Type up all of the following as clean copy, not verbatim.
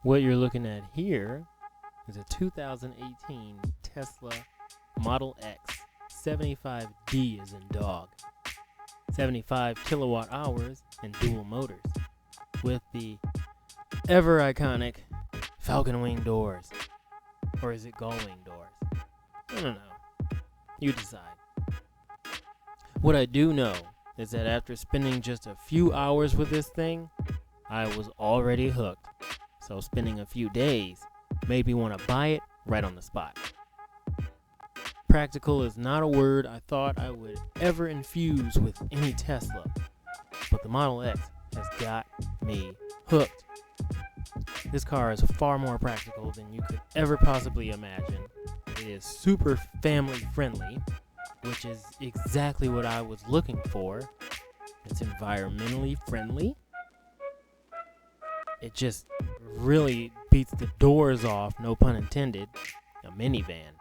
What you're looking at here is a 2018 Tesla Model X 75D as in dog. 75 kilowatt hours and dual motors with the ever iconic falcon wing doors. Or is it gull wing doors? I don't know. You decide. What I do know is that after spending just a few hours with this thing, I was already hooked. So spending a few days made me want to buy it right on the spot. Practical is not a word I thought I would ever infuse with any Tesla, but the Model X has got me hooked. This car is far more practical than you could ever possibly imagine. It is super family friendly, which is exactly what I was looking for. It's environmentally friendly. It just really beats the doors off, no pun intended, a minivan.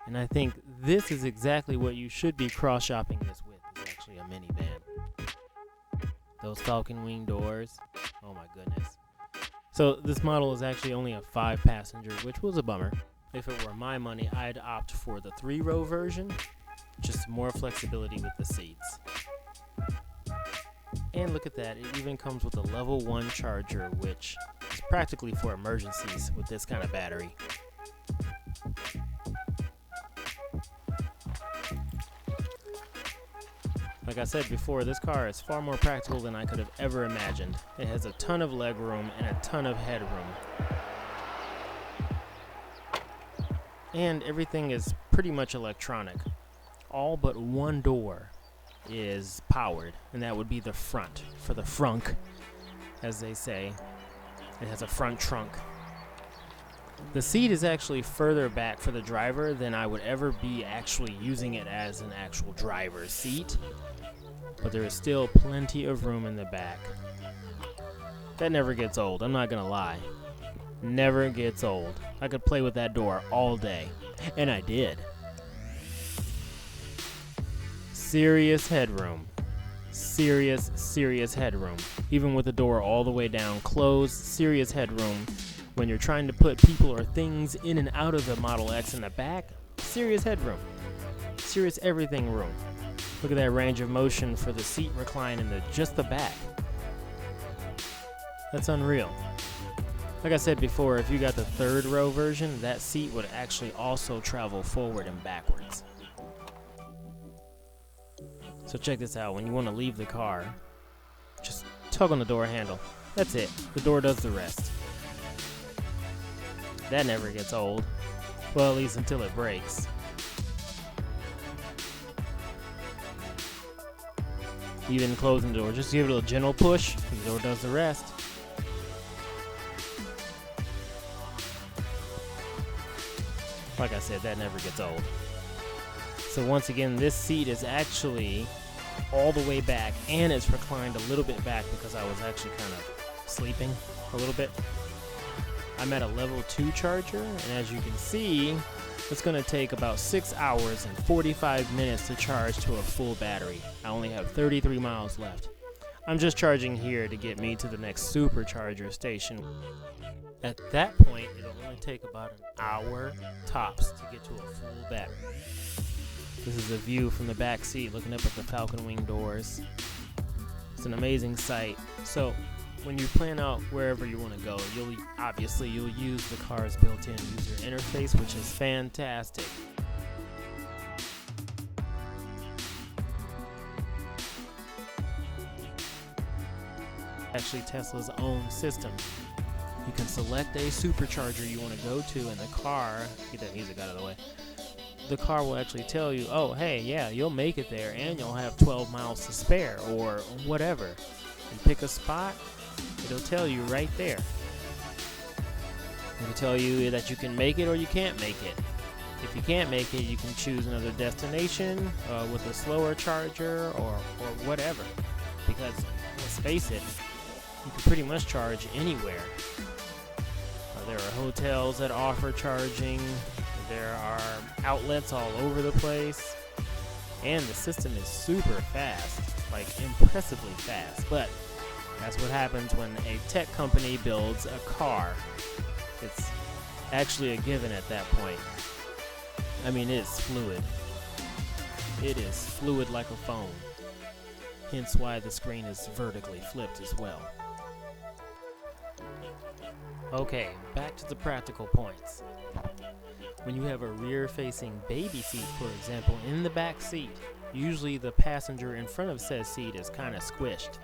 And I think this is exactly what you should be cross-shopping this with, is actually a minivan. Those falcon wing doors, oh my goodness. So this model is actually only a 5-passenger, which was a bummer. If it were my money, I'd opt for the 3-row version, just more flexibility with the seats. And look at that, it even comes with a level 1 charger, which is practically for emergencies with this kind of battery. Like I said before, this car is far more practical than I could have ever imagined. It has a ton of legroom and a ton of headroom. And everything is pretty much electronic. All but one door is powered, and that would be the front, for the frunk, as they say. It has a front trunk. The seat is actually further back for the driver than I would ever be actually using it as an actual driver's seat, but there is still plenty of room in the back. That never gets old, I'm not gonna lie. Never gets old. I could play with that door all day, and I did. Serious headroom. Serious headroom. Even with the door all the way down closed, serious headroom. When you're trying to put people or things in and out of the Model X in the back, serious headroom. Serious everything room. Look at that range of motion for the seat recline in just the back. That's unreal. Like I said before, if you got the 3rd row version, that seat would actually also travel forward and backwards. So check this out, when you want to leave the car, just tug on the door handle. That's it, the door does the rest. That never gets old. Well, at least until it breaks. Even closing the door, just give it a gentle push, the door does the rest. Like I said, that never gets old. So once again, this seat is actually all the way back, and it's reclined a little bit back because I was actually kind of sleeping a little bit. I'm at a level 2 charger, and as you can see, it's going to take about 6 hours and 45 minutes to charge to a full battery. I only have 33 miles left. I'm just charging here to get me to the next supercharger station. At that point, it'll only take about an hour tops to get to a full battery. This is a view from the back seat looking up at the falcon wing doors. It's an amazing sight. So when you plan out wherever you want to go, you'll use the car's built-in user interface, which is fantastic. Actually Tesla's own system. You can select a supercharger you want to go to, and the car, get that music out of the way, the car will actually tell you, oh, hey, yeah, you'll make it there, and you'll have 12 miles to spare, or whatever. You pick a spot, it'll tell you right there. It'll tell you that you can make it or you can't make it. If you can't make it, you can choose another destination with a slower charger or whatever. Because, let's face it, you can pretty much charge anywhere. There are hotels that offer charging. There are outlets all over the place. And the system is super fast, like impressively fast. But That's what happens when a tech company builds a car. It's actually a given at that point. I mean, it's fluid. It is fluid like a phone. Hence why the screen is vertically flipped as well. Okay, back to the practical points. When you have a rear-facing baby seat, for example, in the back seat, usually the passenger in front of said seat is kind of squished.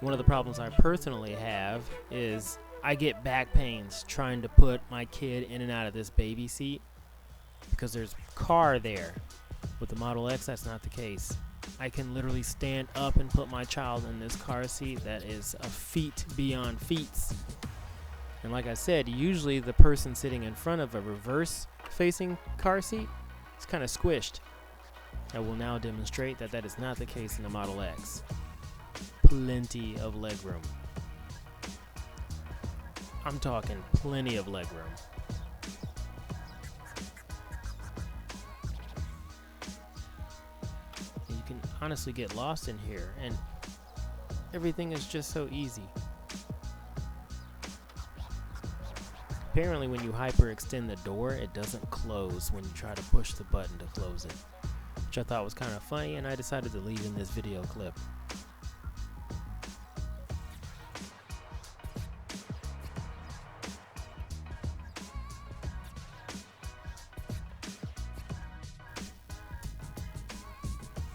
One of the problems I personally have is I get back pains trying to put my kid in and out of this baby seat because there's car there. With the Model X, that's not the case. I can literally stand up and put my child in this car seat that is a feat beyond feats. And like I said, usually the person sitting in front of a reverse-facing car seat is kind of squished. I will now demonstrate that that is not the case in the Model X. Plenty of legroom. I'm talking plenty of legroom. You can honestly get lost in here, and everything is just so easy. Apparently when you hyperextend the door, it doesn't close when you try to push the button to close it, which I thought was kind of funny, and I decided to leave in this video clip.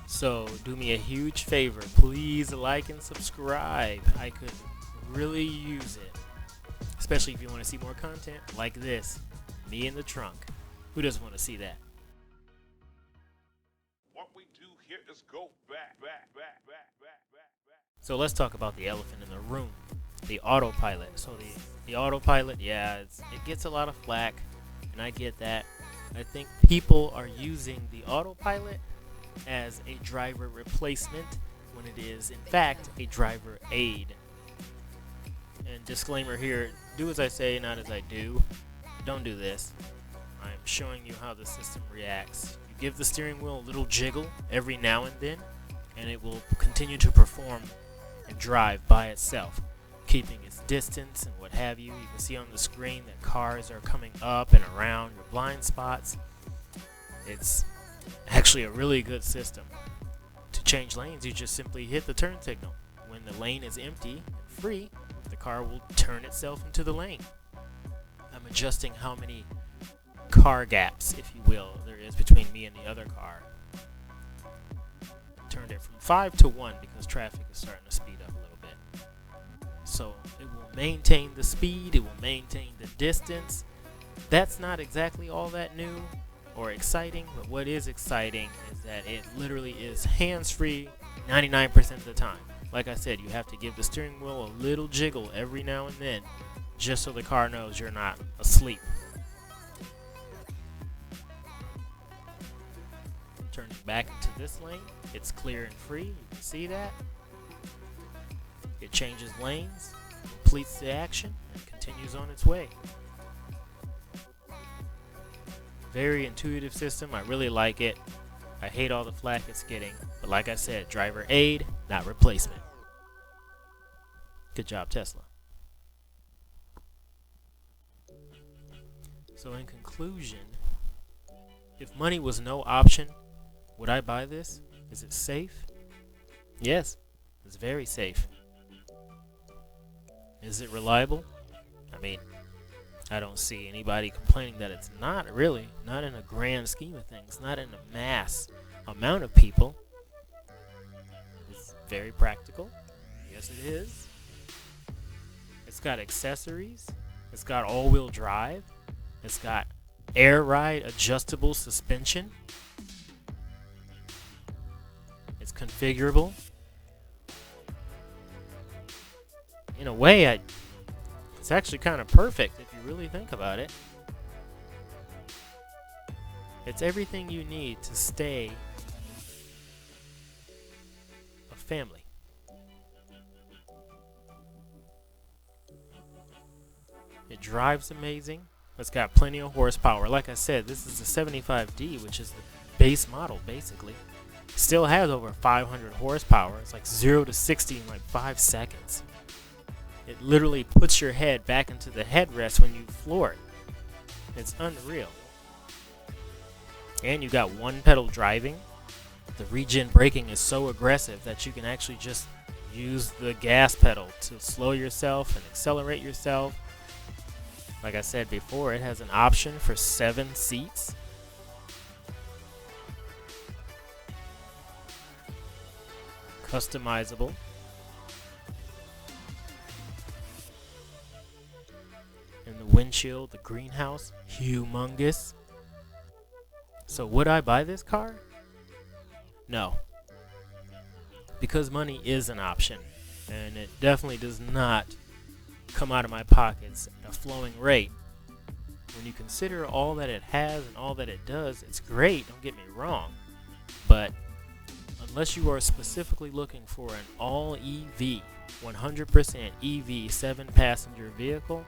So do me a huge favor, please like and subscribe. I could really use it, especially if you want to see more content like this, me in the trunk. Who doesn't want to see that? What we do here is go back. So let's talk about the elephant in the room, the Autopilot. So the Autopilot, yeah, it gets a lot of flack, and I get that. I think people are using the Autopilot as a driver replacement when it is in fact a driver aid. And disclaimer here, do as I say, not as I do. Don't do this. I'm showing you how the system reacts. You give the steering wheel a little jiggle every now and then, and it will continue to perform and drive by itself, keeping its distance and what have you. You can see on the screen that cars are coming up and around your blind spots. It's actually a really good system. To change lanes, you just simply hit the turn signal. When the lane is empty and free, the car will turn itself into the lane. I'm adjusting how many car gaps, if you will, there is between me and the other car. Turned it from 5 to 1 because traffic is starting to speed up a little bit. So it will maintain the speed, it will maintain the distance. That's not exactly all that new or exciting, but what is exciting is that it literally is hands-free 99% of the time. Like I said, you have to give the steering wheel a little jiggle every now and then just so the car knows you're not asleep. Turning back into this lane, it's clear and free. You can see that. It changes lanes, completes the action, and continues on its way. Very intuitive system. I really like it. I hate all the flack it's getting, but like I said, driver aid, not replacement. Good job, Tesla. So in conclusion, if money was no option, would I buy this? Is it safe? Yes, it's very safe. Is it reliable? I mean, I don't see anybody complaining that it's not, really. Not in a grand scheme of things. Not in a mass amount of people. It's very practical. Yes, it is. It's got accessories. It's got all-wheel drive. It's got air ride adjustable suspension. It's configurable. In a way, it's actually kind of perfect if you really think about it. It's everything you need to stay a family. It drives amazing. It's got plenty of horsepower. Like I said, this is the 75D, which is the base model, basically. Still has over 500 horsepower. It's like 0 to 60 in like 5 seconds. It literally puts your head back into the headrest when you floor it. It's unreal. And you got one pedal driving. The regen braking is so aggressive that you can actually just use the gas pedal to slow yourself and accelerate yourself. Like I said before, it has an option for 7 seats. Customizable. And the windshield, the greenhouse, humongous. So would I buy this car? No. Because money is an option, and it definitely does not come out of my pockets at a flowing rate. When you consider all that it has and all that it does, it's great, don't get me wrong. But unless you are specifically looking for an all-EV, 100% EV 7-passenger vehicle,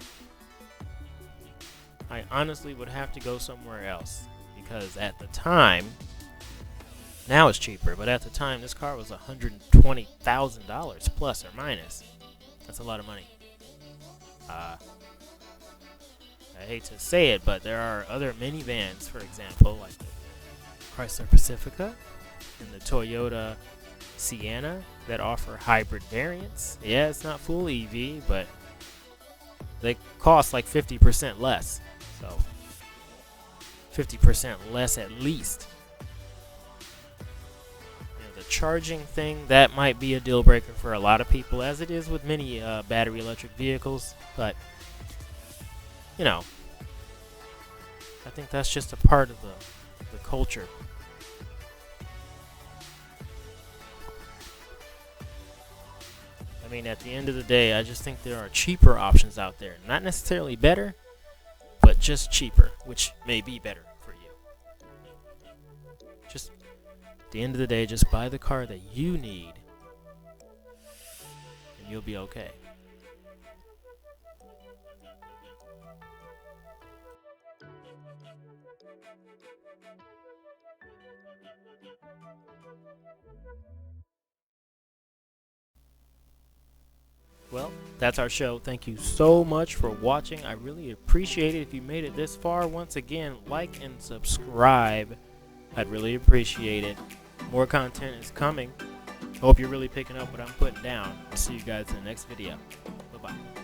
I honestly would have to go somewhere else. Because at the time, now it's cheaper, but at the time this car was $120,000 plus or minus. That's a lot of money. I hate to say it, but there are other minivans, for example, like the Chrysler Pacifica and the Toyota Sienna that offer hybrid variants. Yeah, it's not full EV, but they cost like 50% less. So 50% less at least. You know, the charging thing, that might be a deal breaker for a lot of people, as it is with many battery electric vehicles. But, you know, I think that's just a part of the culture. I mean, at the end of the day, I just think there are cheaper options out there. Not necessarily better, but just cheaper, which may be better for you. Just at the end of the day, just buy the car that you need, and you'll be okay. Well, that's our show. Thank you so much for watching. I really appreciate it. If you made it this far, once again, like and subscribe. I'd really appreciate it. More content is coming. Hope you're really picking up what I'm putting down. I'll see you guys in the next video. Bye-bye.